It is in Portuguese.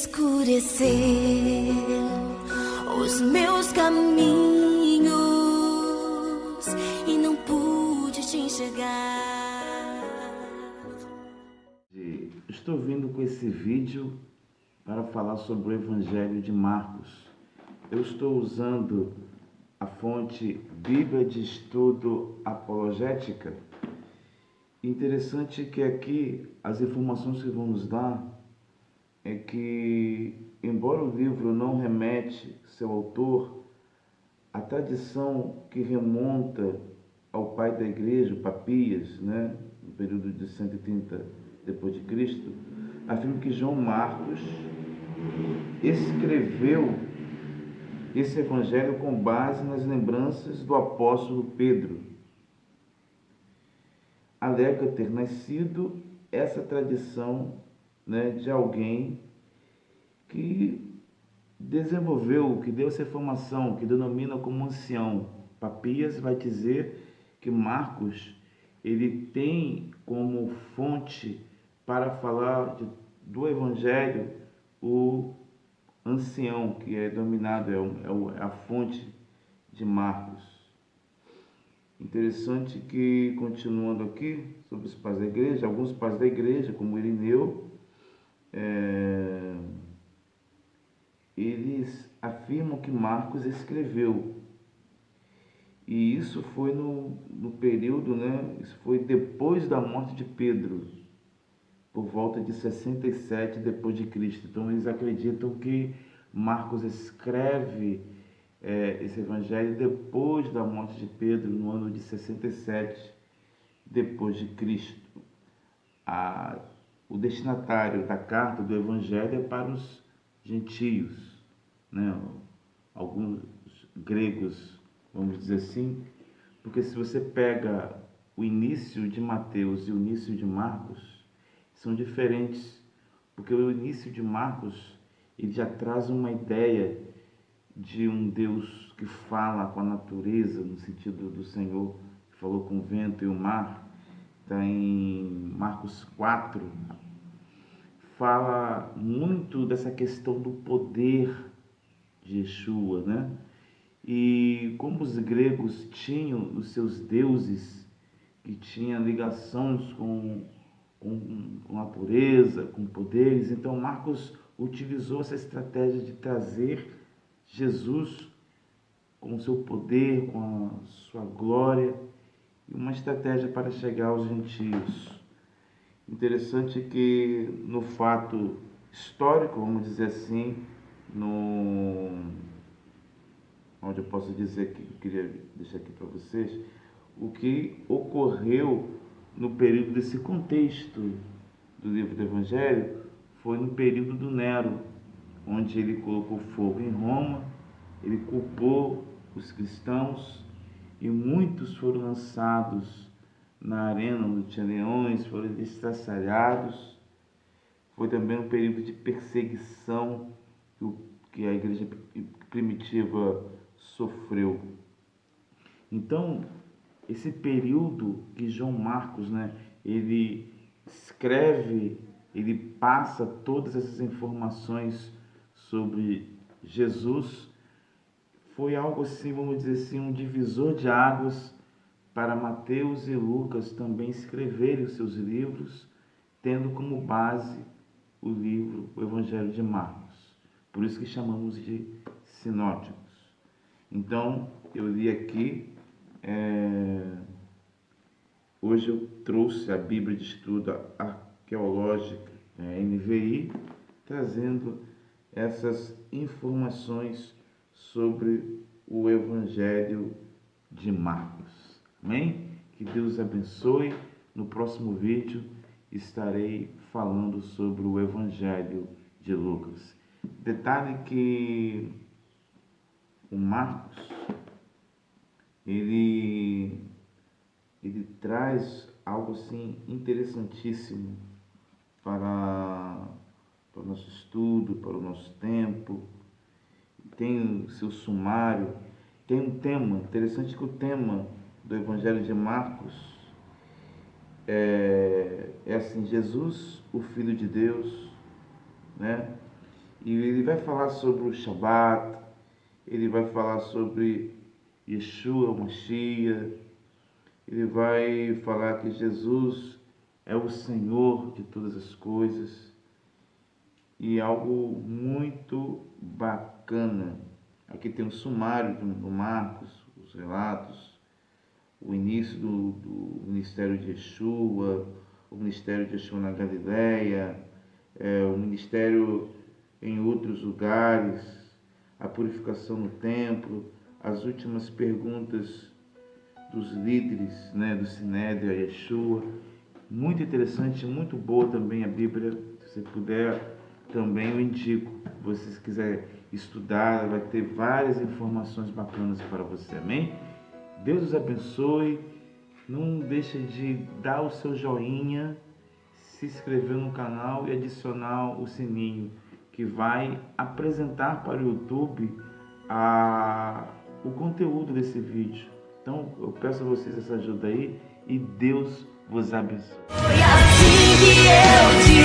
escureceu os meus caminhos e não pude te enxergar. Estou vindo com esse vídeo para falar sobre o Evangelho de Marcos. Eu estou usando a fonte Bíblia de Estudo Apologética. Interessante que aqui as informações que vão nos dar é que, embora o livro não remete seu autor à tradição que remonta ao pai da igreja, o Papias, no período de 130 depois de Cristo, afirma que João Marcos escreveu esse evangelho com base nas lembranças do apóstolo Pedro. Alega ter nascido essa tradição de alguém que desenvolveu, que deu essa formação, que denomina como ancião. Papias vai dizer que Marcos ele tem como fonte para falar do evangelho o ancião, que é dominado, é a fonte de Marcos. Interessante que, continuando aqui, sobre os pais da igreja, alguns pais da igreja, como Irineu, eles afirmam que Marcos escreveu. E isso foi no período, isso foi depois da morte de Pedro, por volta de 67 depois de Cristo. Então eles acreditam que Marcos escreve esse evangelho depois da morte de Pedro, no ano de 67 depois de Cristo. O destinatário da carta do evangelho é para os gentios, alguns gregos, vamos dizer assim, porque se você pega o início de Mateus e o início de Marcos, são diferentes, porque o início de Marcos ele já traz uma ideia de um Deus que fala com a natureza, no sentido do Senhor que falou com o vento e o mar. Está em Marcos 4, fala muito dessa questão do poder de Yeshua, E como os gregos tinham os seus deuses que tinham ligações com a natureza, com poderes, então Marcos utilizou essa estratégia de trazer Jesus com o seu poder, com a sua glória, e uma estratégia para chegar aos gentios. Interessante que no fato histórico, vamos dizer assim, onde eu posso dizer que eu queria deixar aqui para vocês, o que ocorreu no período desse contexto do livro do Evangelho foi no período do Nero, onde ele colocou fogo em Roma, ele culpou os cristãos e muitos foram lançados na arena onde tinha leões, foram estraçalhados. Foi também um período de perseguição que a igreja primitiva sofreu. Então, esse período que João Marcos, ele escreve, ele passa todas essas informações sobre Jesus, foi algo assim, vamos dizer assim, um divisor de águas para Mateus e Lucas também escreverem os seus livros, tendo como base o Evangelho de Marcos. Por isso que chamamos de sinóticos. Então, eu li aqui, hoje eu trouxe a Bíblia de Estudo Arqueológica, NVI, trazendo essas informações sobre o Evangelho de Marcos. Amém? Que Deus abençoe. No próximo vídeo estarei falando sobre o Evangelho de Lucas. Detalhe que o Marcos, ele traz algo assim interessantíssimo para o nosso estudo, para o nosso tempo. Tem o seu sumário, tem um tema interessante, que o tema do Evangelho de Marcos é assim: Jesus, o Filho de Deus, E ele vai falar sobre o Shabat, ele vai falar sobre Yeshua, o Mashiach, ele vai falar que Jesus é o Senhor de todas as coisas. E algo muito bacana, aqui tem um sumário do Marcos, os relatos, o início do ministério de Yeshua, o ministério de Yeshua na Galileia, o ministério em outros lugares, a purificação no templo, as últimas perguntas dos líderes, do Sinédrio a Yeshua. Muito interessante, muito boa também a Bíblia. Se você puder, também eu indico. Se vocês quiserem estudar, vai ter várias informações bacanas para você. Amém? Deus os abençoe. Não deixe de dar o seu joinha, se inscrever no canal e adicionar o sininho, que vai apresentar para o YouTube o conteúdo desse vídeo. Então eu peço a vocês essa ajuda aí e Deus vos abençoe. Foi assim que eu te